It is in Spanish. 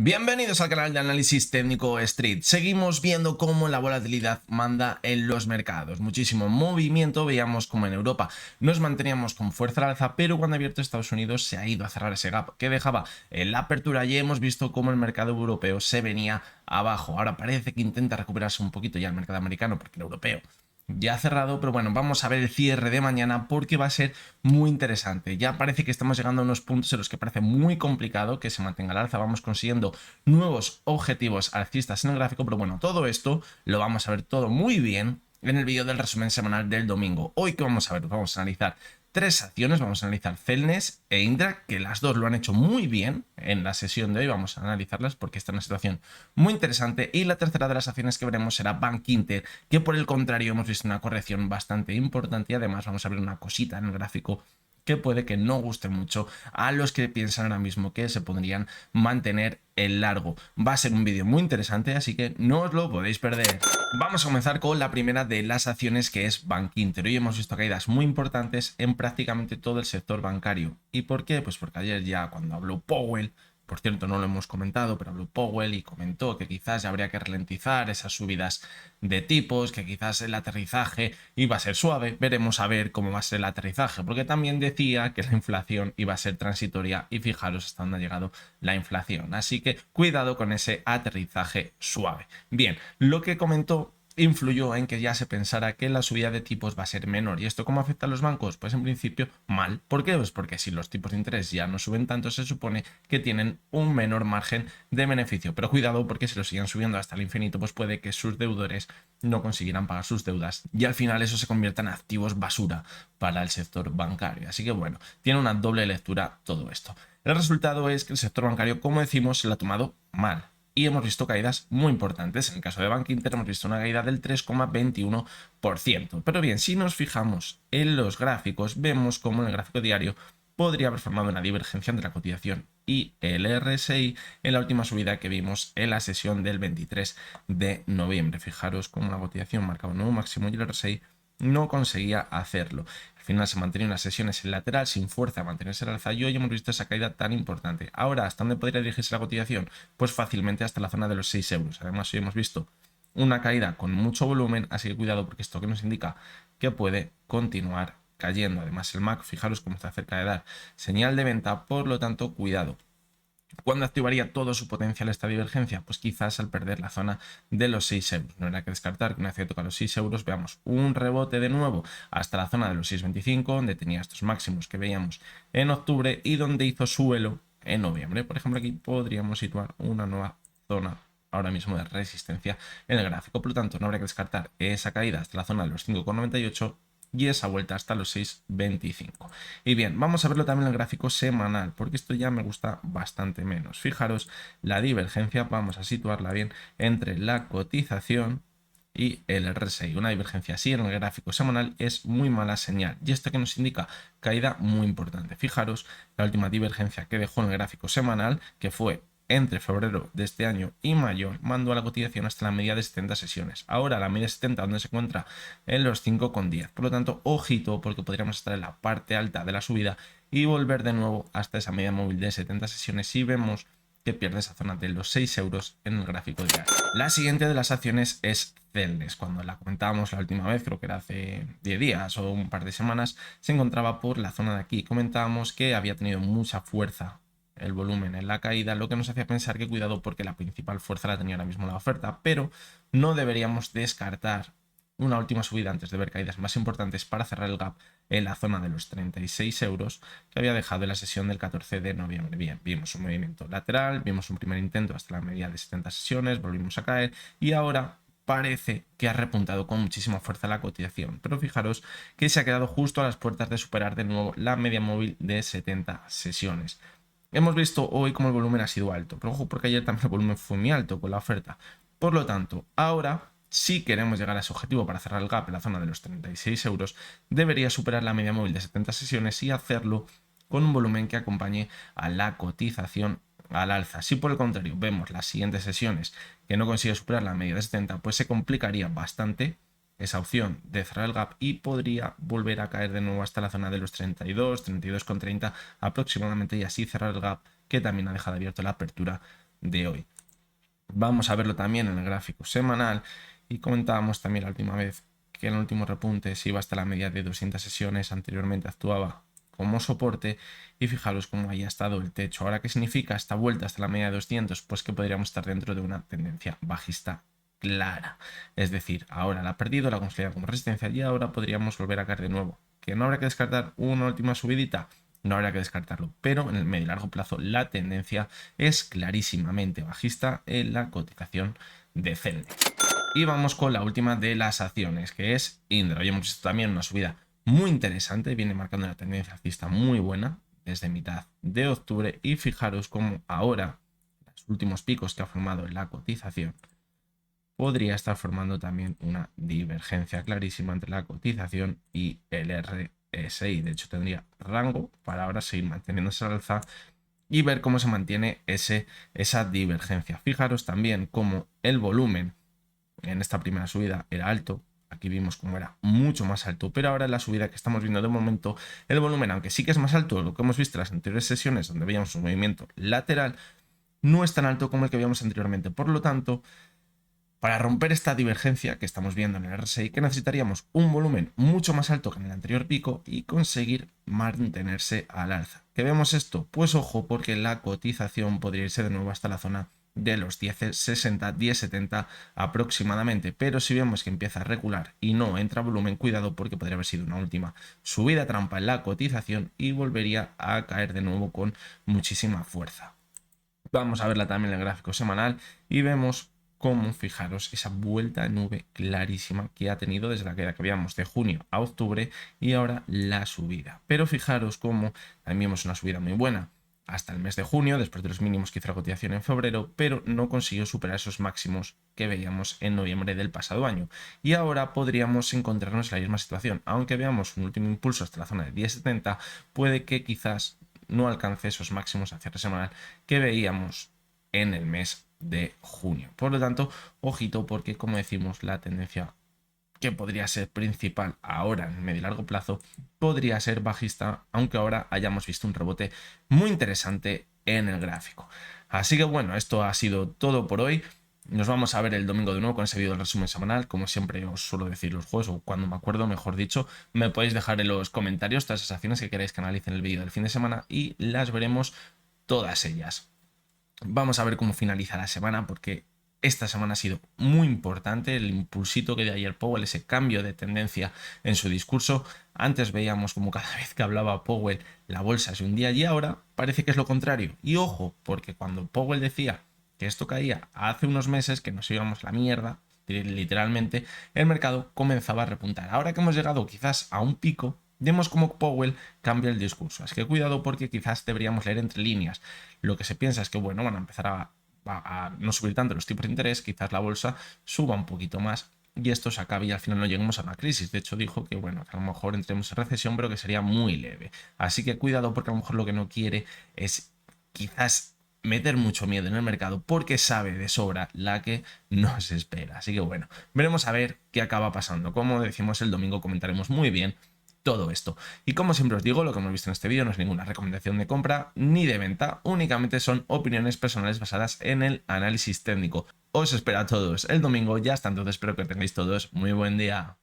Bienvenidos al canal de análisis técnico Street. Seguimos viendo cómo la volatilidad manda en los mercados. Muchísimo movimiento, veíamos como en Europa nos manteníamos con fuerza al alza, pero cuando ha abierto Estados Unidos se ha ido a cerrar ese gap que dejaba en la apertura y hemos visto cómo el mercado europeo se venía abajo. Ahora parece que intenta recuperarse un poquito ya el mercado americano porque el europeo ya ha cerrado, pero bueno, vamos a ver el cierre de mañana porque va a ser muy interesante. Ya parece que estamos llegando a unos puntos en los que parece muy complicado que se mantenga el alza, vamos consiguiendo nuevos objetivos alcistas en el gráfico, pero bueno, todo esto lo vamos a ver todo muy bien en el vídeo del resumen semanal del domingo. Hoy, ¿qué vamos a ver? Vamos a analizar tres acciones, vamos a analizar Celnes e Indra, que las dos lo han hecho muy bien en la sesión de hoy, vamos a analizarlas porque está en una situación muy interesante. Y la tercera de las acciones que veremos será Bank Inter, que por el contrario hemos visto una corrección bastante importante y además vamos a ver una cosita en el gráfico que puede que no guste mucho a los que piensan ahora mismo que se podrían mantener en largo. Va a ser un vídeo muy interesante, así que no os lo podéis perder. Vamos a comenzar con la primera de las acciones, que es Bank Inter. Hoy hemos visto caídas muy importantes en prácticamente todo el sector bancario. ¿Y por qué? Pues porque ayer ya cuando habló Powell, por cierto, no lo hemos comentado, pero habló Powell y comentó que quizás ya habría que ralentizar esas subidas de tipos, que quizás el aterrizaje iba a ser suave. Veremos a ver cómo va a ser el aterrizaje, porque también decía que la inflación iba a ser transitoria y fijaros hasta dónde ha llegado la inflación. Así que cuidado con ese aterrizaje suave. Bien, lo que comentó influyó en que ya se pensara que la subida de tipos va a ser menor. ¿Y esto cómo afecta a los bancos? Pues en principio mal. ¿Por qué? Pues porque si los tipos de interés ya no suben tanto, se supone que tienen un menor margen de beneficio. Pero cuidado, porque si lo siguen subiendo hasta el infinito, pues puede que sus deudores no consiguieran pagar sus deudas y al final eso se convierta en activos basura para el sector bancario. Así que bueno, tiene una doble lectura todo esto. El resultado es que el sector bancario, como decimos, se lo ha tomado mal. Y hemos visto caídas muy importantes. En el caso de Bank Inter hemos visto una caída del 3,21%. Pero bien, si nos fijamos en los gráficos, vemos como en el gráfico diario podría haber formado una divergencia entre la cotización y el RSI en la última subida que vimos en la sesión del 23 de noviembre. Fijaros cómo la cotización marcaba un nuevo máximo y el RSI no conseguía hacerlo. Al final se mantenía unas sesiones en lateral sin fuerza a mantenerse al alza y hoy hemos visto esa caída tan importante. Ahora, ¿hasta dónde podría dirigirse la cotización? Pues fácilmente hasta la zona de los 6 euros. Además, hoy hemos visto una caída con mucho volumen, así que cuidado porque esto que nos indica que puede continuar cayendo. Además, el MAC, fijaros cómo está cerca de dar señal de venta, por lo tanto, cuidado. ¿Cuándo activaría todo su potencial esta divergencia? Pues quizás al perder la zona de los 6 euros. No habrá que descartar que una vez que toca los 6 euros veamos un rebote de nuevo hasta la zona de los 6,25, donde tenía estos máximos que veíamos en octubre y donde hizo suelo en noviembre. Por ejemplo, aquí podríamos situar una nueva zona ahora mismo de resistencia en el gráfico. Por lo tanto, no habrá que descartar esa caída hasta la zona de los 5,98 y esa vuelta hasta los 6,25. Y bien, vamos a verlo también en el gráfico semanal, porque esto ya me gusta bastante menos. Fijaros la divergencia, vamos a situarla bien entre la cotización y el RSI. Una divergencia así en el gráfico semanal es muy mala señal. ¿Y esto que nos indica? Caída muy importante. Fijaros la última divergencia que dejó en el gráfico semanal, que fue entre febrero de este año y mayo, mandó a la cotización hasta la media de 70 sesiones. Ahora la media de 70, donde se encuentra en los 5,10. Por lo tanto, ojito, porque podríamos estar en la parte alta de la subida y volver de nuevo hasta esa media móvil de 70 sesiones si vemos que pierde esa zona de los 6 euros en el gráfico diario. La siguiente de las acciones es Celnes. Cuando la comentábamos la última vez, creo que era hace 10 días o un par de semanas, se encontraba por la zona de aquí. Comentábamos que había tenido mucha fuerza el volumen en la caída, lo que nos hacía pensar que cuidado porque la principal fuerza la tenía ahora mismo la oferta, pero no deberíamos descartar una última subida antes de ver caídas más importantes para cerrar el gap en la zona de los 36 euros que había dejado en la sesión del 14 de noviembre. Bien, vimos un movimiento lateral, vimos un primer intento hasta la media de 70 sesiones, volvimos a caer y ahora parece que ha repuntado con muchísima fuerza la cotización, pero fijaros que se ha quedado justo a las puertas de superar de nuevo la media móvil de 70 sesiones. Hemos visto hoy cómo el volumen ha sido alto, pero ojo porque ayer también el volumen fue muy alto con la oferta. Por lo tanto, ahora, si queremos llegar a ese objetivo para cerrar el gap en la zona de los 36 euros, debería superar la media móvil de 70 sesiones y hacerlo con un volumen que acompañe a la cotización al alza. Si por el contrario vemos las siguientes sesiones que no consigue superar la media de 70, pues se complicaría bastante esa opción de cerrar el gap y podría volver a caer de nuevo hasta la zona de los 32, 32,30 aproximadamente y así cerrar el gap que también ha dejado abierto la apertura de hoy. Vamos a verlo también en el gráfico semanal y comentábamos también la última vez que en el último repunte se iba hasta la media de 200 sesiones, anteriormente actuaba como soporte y fijaros cómo ahí ha estado el techo. Ahora, ¿qué significa esta vuelta hasta la media de 200? Pues que podríamos estar dentro de una tendencia bajista clara. Es decir, ahora la ha perdido, la ha consolidado como resistencia y ahora podríamos volver a caer de nuevo. ¿Que no habrá que descartar una última subidita? No habrá que descartarlo, pero en el medio y largo plazo la tendencia es clarísimamente bajista en la cotización de Celnex. Y vamos con la última de las acciones, que es Indra. Hoy hemos visto también una subida muy interesante, viene marcando una tendencia alcista muy buena desde mitad de octubre y fijaros cómo ahora los últimos picos que ha formado en la cotización podría estar formando también una divergencia clarísima entre la cotización y el RSI. De hecho, tendría rango para ahora seguir manteniéndose al alza y ver cómo se mantiene esa divergencia. Fijaros también cómo el volumen en esta primera subida era alto. Aquí vimos cómo era mucho más alto, pero ahora en la subida que estamos viendo de momento, el volumen, aunque sí que es más alto de lo que hemos visto en las anteriores sesiones donde veíamos un movimiento lateral, no es tan alto como el que veíamos anteriormente. Por lo tanto, para romper esta divergencia que estamos viendo en el RSI, que necesitaríamos un volumen mucho más alto que en el anterior pico y conseguir mantenerse al alza. ¿Qué vemos esto? Pues ojo, porque la cotización podría irse de nuevo hasta la zona de los 10.60, 10.70 aproximadamente, pero si vemos que empieza a recular y no entra volumen, cuidado porque podría haber sido una última subida trampa en la cotización y volvería a caer de nuevo con muchísima fuerza. Vamos a verla también en el gráfico semanal y vemos cómo, fijaros, esa vuelta de nube clarísima que ha tenido desde la caída que veíamos de junio a octubre y ahora la subida. Pero fijaros cómo también vimos una subida muy buena hasta el mes de junio, después de los mínimos que hizo la cotización en febrero, pero no consiguió superar esos máximos que veíamos en noviembre del pasado año. Y ahora podríamos encontrarnos en la misma situación. Aunque veamos un último impulso hasta la zona de 10.70, puede que quizás no alcance esos máximos a cierre semanal que veíamos en el mes de junio. Por lo tanto, ojito porque, como decimos, la tendencia que podría ser principal ahora en medio y largo plazo podría ser bajista, aunque ahora hayamos visto un rebote muy interesante en el gráfico. Así que bueno, esto ha sido todo por hoy. Nos vamos a ver el domingo de nuevo con ese vídeo del resumen semanal. Como siempre os suelo decir los jueves, o cuando me acuerdo, mejor dicho, me podéis dejar en los comentarios todas esas acciones que queráis que analice en el vídeo del fin de semana y las veremos todas ellas. Vamos a ver cómo finaliza la semana porque esta semana ha sido muy importante el impulsito que dio ayer Powell, ese cambio de tendencia en su discurso. Antes veíamos como cada vez que hablaba Powell la bolsa se hundía y ahora parece que es lo contrario. Y ojo, porque cuando Powell decía que esto caía hace unos meses, que nos íbamos a la mierda, literalmente, el mercado comenzaba a repuntar. Ahora que hemos llegado quizás a un pico, vemos cómo Powell cambia el discurso. Así que cuidado porque quizás deberíamos leer entre líneas. Lo que se piensa es que, bueno, van a empezar a no subir tanto los tipos de interés, quizás la bolsa suba un poquito más y esto se acabe y al final no lleguemos a una crisis. De hecho, dijo que, bueno, que a lo mejor entremos en recesión, pero que sería muy leve. Así que cuidado porque a lo mejor lo que no quiere es quizás meter mucho miedo en el mercado porque sabe de sobra la que nos espera. Así que bueno, veremos a ver qué acaba pasando. Como decimos el domingo comentaremos muy bien todo esto. Y como siempre os digo, lo que hemos visto en este vídeo no es ninguna recomendación de compra ni de venta, únicamente son opiniones personales basadas en el análisis técnico. Os espero a todos el domingo, ya hasta entonces espero que tengáis todos muy buen día.